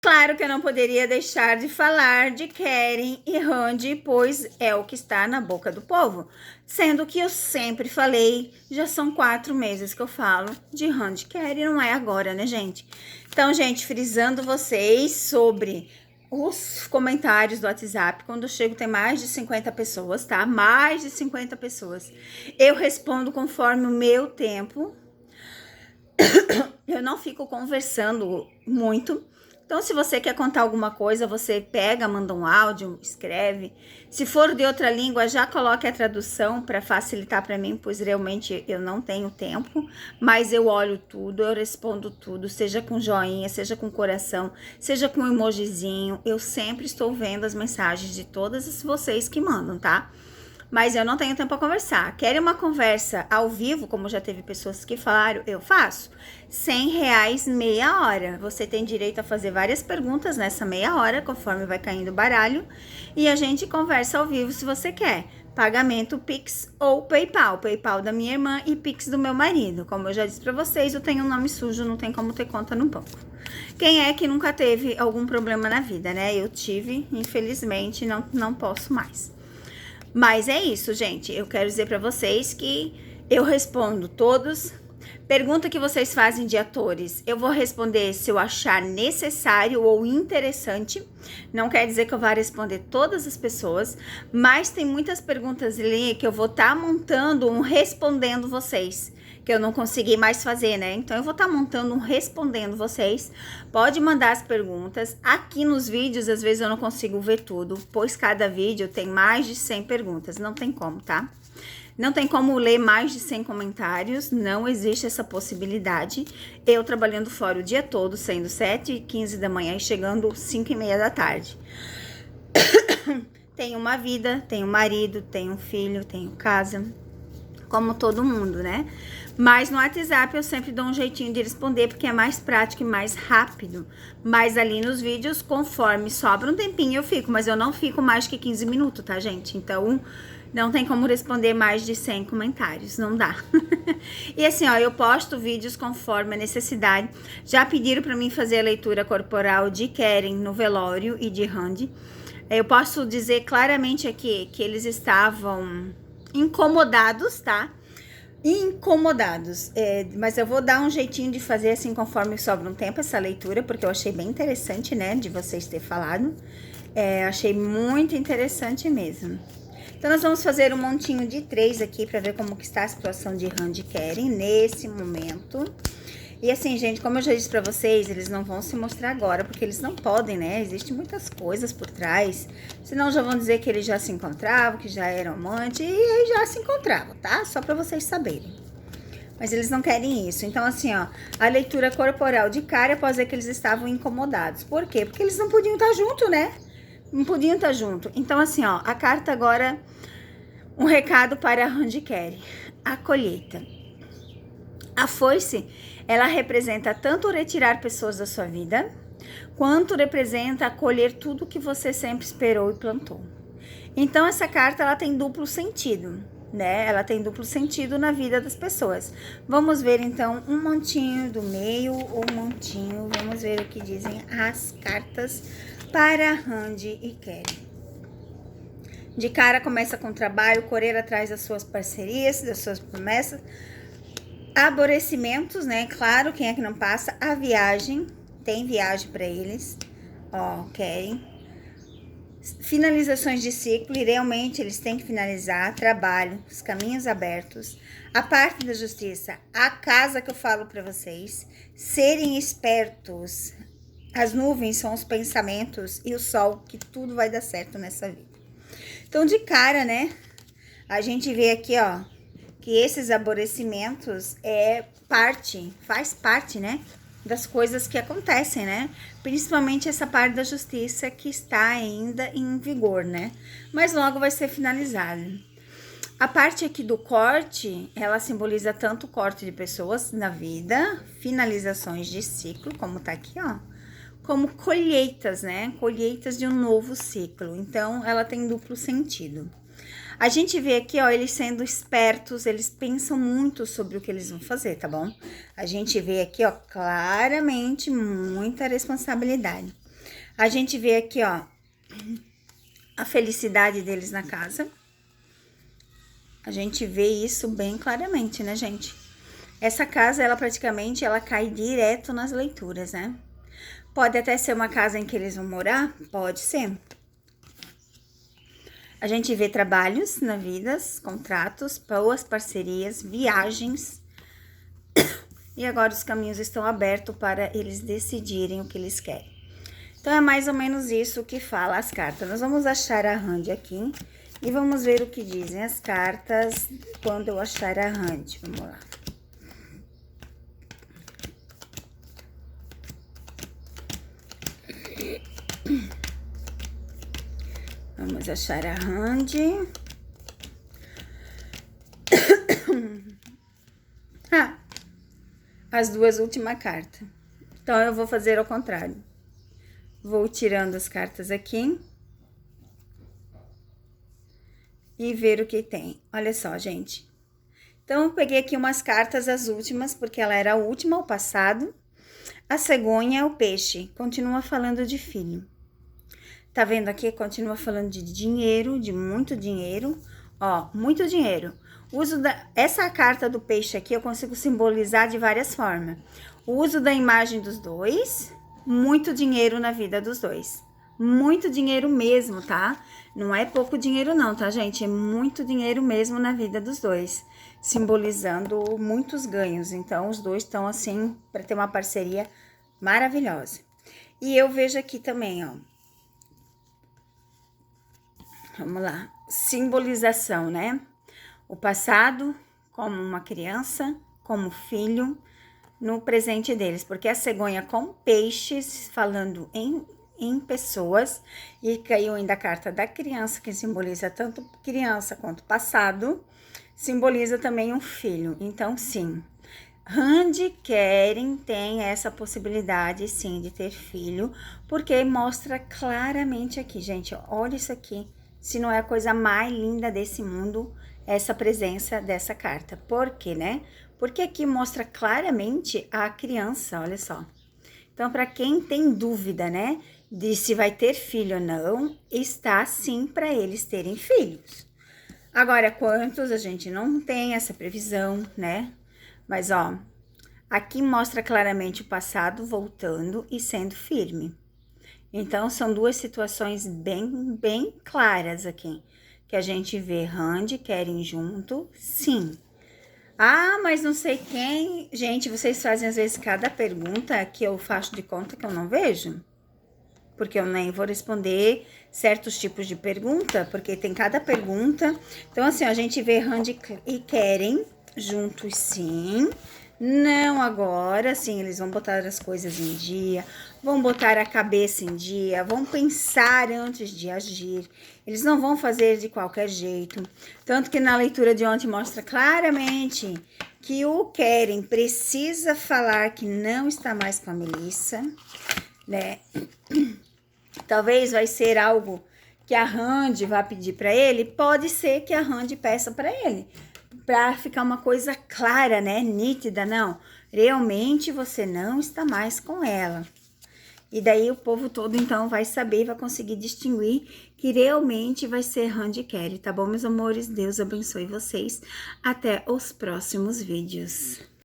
Claro que eu não poderia deixar de falar de Keren e Randy, pois é o que está na boca do povo. Sendo que eu sempre falei, já são 4 meses que eu falo de Randy e Keren, não é agora, né, gente? Então, gente, frisando vocês sobre os comentários do WhatsApp, quando eu chego tem mais de 50 pessoas, tá? Mais de 50 pessoas. Eu respondo conforme o meu tempo. Eu não fico conversando muito. Então, se você quer contar alguma coisa, você pega, manda um áudio, escreve. Se for de outra língua, já coloque a tradução para facilitar para mim, pois realmente eu não tenho tempo. Mas eu olho tudo, eu respondo tudo, seja com joinha, seja com coração, seja com emojizinho. Eu sempre estou vendo as mensagens de todas vocês que mandam, tá? Mas eu não tenho tempo para conversar. Querem uma conversa ao vivo, como já teve pessoas que falaram, eu faço. R$100 meia hora. Você tem direito a fazer várias perguntas nessa meia hora, conforme vai caindo o baralho. E a gente conversa ao vivo se você quer. Pagamento Pix ou PayPal. PayPal da minha irmã e Pix do meu marido. Como eu já disse para vocês, eu tenho um nome sujo, não tem como ter conta no banco. Quem é que nunca teve algum problema na vida, né? Eu tive, infelizmente, não posso mais. Mas é isso, gente. Eu quero dizer para vocês que eu respondo todos. Pergunta que vocês fazem de atores, eu vou responder se eu achar necessário ou interessante. Não quer dizer que eu vá responder todas as pessoas, mas tem muitas perguntas ali que eu vou estar montando um respondendo vocês, que eu não consegui mais fazer, né? Então eu vou estar montando um respondendo vocês. Pode mandar as perguntas. Aqui nos vídeos, às vezes eu não consigo ver tudo, pois cada vídeo tem mais de 100 perguntas. Não tem como, tá? Não tem como ler mais de 100 comentários, não existe essa possibilidade. Eu trabalhando fora o dia todo, saindo 7h15 da manhã e chegando 5h30 da tarde. Tenho uma vida, tenho marido, tenho filho, tenho casa, como todo mundo, né? Mas no WhatsApp eu sempre dou um jeitinho de responder, porque é mais prático e mais rápido. Mas ali nos vídeos, conforme sobra um tempinho, eu fico. Mas eu não fico mais que 15 minutos, tá, gente? Então, não tem como responder mais de 100 comentários, não dá. E assim, ó, eu posto vídeos conforme a necessidade. Já pediram pra mim fazer a leitura corporal de Keren no velório e de Randy. Eu posso dizer claramente aqui que eles estavam incomodados, tá? Incomodados, mas eu vou dar um jeitinho de fazer assim conforme sobra um tempo essa leitura, porque eu achei bem interessante, né, de vocês terem falado. Achei muito interessante mesmo. Então nós vamos fazer um montinho de 3 aqui para ver como que está a situação de Randy e Keren nesse momento. E assim, gente, como eu já disse pra vocês, eles não vão se mostrar agora, porque eles não podem, né? Existem muitas coisas por trás. Senão já vão dizer que eles já se encontravam, que já eram amantes, e aí já se encontravam, tá? Só pra vocês saberem. Mas eles não querem isso. Então, assim, ó, a leitura corporal de cara, pode dizer que eles estavam incomodados. Por quê? Porque eles não podiam estar junto, né? Não podiam estar junto. Então, assim, ó, a carta agora, um recado para Randy e Keren. A colheita. A foice, ela representa tanto retirar pessoas da sua vida, quanto representa colher tudo que você sempre esperou e plantou. Então, essa carta, ela tem duplo sentido, né? Ela tem duplo sentido na vida das pessoas. Vamos ver, então, um montinho do meio, um montinho. Vamos ver o que dizem as cartas para Randy e Keren. De cara, começa com trabalho, correr atrás das suas parcerias, das suas promessas. Aborrecimentos, né? Claro, quem é que não passa? A viagem, tem viagem para eles, ó, querem. Finalizações de ciclo, e realmente eles têm que finalizar. Trabalho, os caminhos abertos. A parte da justiça, a casa que eu falo para vocês. Serem espertos. As nuvens são os pensamentos e o sol, que tudo vai dar certo nessa vida. Então, de cara, né? A gente vê aqui, ó, que esses aborrecimentos faz parte, né, das coisas que acontecem, né? Principalmente essa parte da justiça que está ainda em vigor, né? Mas logo vai ser finalizada. A parte aqui do corte, ela simboliza tanto o corte de pessoas na vida, finalizações de ciclo, como tá aqui, ó, como colheitas, né? Colheitas de um novo ciclo. Então, ela tem duplo sentido. A gente vê aqui, ó, eles sendo espertos, eles pensam muito sobre o que eles vão fazer, tá bom? A gente vê aqui, ó, claramente muita responsabilidade. A gente vê aqui, ó, a felicidade deles na casa. A gente vê isso bem claramente, né, gente? Essa casa, ela praticamente, ela cai direto nas leituras, né? Pode até ser uma casa em que eles vão morar? Pode ser. A gente vê trabalhos na vida, contratos, boas parcerias, viagens. E agora os caminhos estão abertos para eles decidirem o que eles querem. Então, é mais ou menos isso que fala as cartas. Nós vamos achar a hand aqui e vamos ver o que dizem as cartas quando eu achar a hand. Vamos lá. Vamos achar a hand. As duas últimas cartas. Então, eu vou fazer ao contrário. Vou tirando as cartas aqui. E ver o que tem. Olha só, gente. Então, eu peguei aqui umas cartas, as últimas, porque ela era a última, o passado. A cegonha é o peixe. Continua falando de filho. Tá vendo aqui? Continua falando de dinheiro, de muito dinheiro. Ó, muito dinheiro. Essa carta do peixe aqui eu consigo simbolizar de várias formas. O uso da imagem dos dois, muito dinheiro na vida dos dois. Muito dinheiro mesmo, tá? Não é pouco dinheiro não, tá, gente? É muito dinheiro mesmo na vida dos dois. Simbolizando muitos ganhos. Então, os dois estão assim, para ter uma parceria maravilhosa. E eu vejo aqui também, ó. Vamos lá. Simbolização, né? O passado como uma criança, como filho, no presente deles. Porque a cegonha com peixes, falando em pessoas, e caiu ainda a carta da criança, que simboliza tanto criança quanto passado, simboliza também um filho. Então, sim, Randy Keren tem essa possibilidade, sim, de ter filho, porque mostra claramente aqui, gente, olha isso aqui, se não é a coisa mais linda desse mundo, essa presença dessa carta. Por quê, né? Porque aqui mostra claramente a criança, olha só. Então, para quem tem dúvida, né, de se vai ter filho ou não, está sim para eles terem filhos. Agora, quantos a gente não tem essa previsão, né? Mas, ó, aqui mostra claramente o passado voltando e sendo firme. Então, são duas situações bem claras aqui. Que a gente vê Randy querem junto, sim. Ah, mas não sei quem. Gente, vocês fazem às vezes cada pergunta que eu faço de conta que eu não vejo. Porque eu nem vou responder certos tipos de pergunta, porque tem cada pergunta. Então, assim, a gente vê Randy e Keren juntos, sim. Não agora, sim, eles vão botar as coisas em dia, vão botar a cabeça em dia, vão pensar antes de agir. Eles não vão fazer de qualquer jeito. Tanto que na leitura de ontem mostra claramente que o Keren precisa falar que não está mais com a Melissa, né? Talvez vai ser algo que a Randy vai pedir para ele, pode ser que a Randy peça para ele, para ficar uma coisa clara, né, nítida, não, realmente você não está mais com ela. E daí o povo todo, então, vai saber, vai conseguir distinguir que realmente vai ser Randy Keren, tá bom, meus amores? Deus abençoe vocês. Até os próximos vídeos.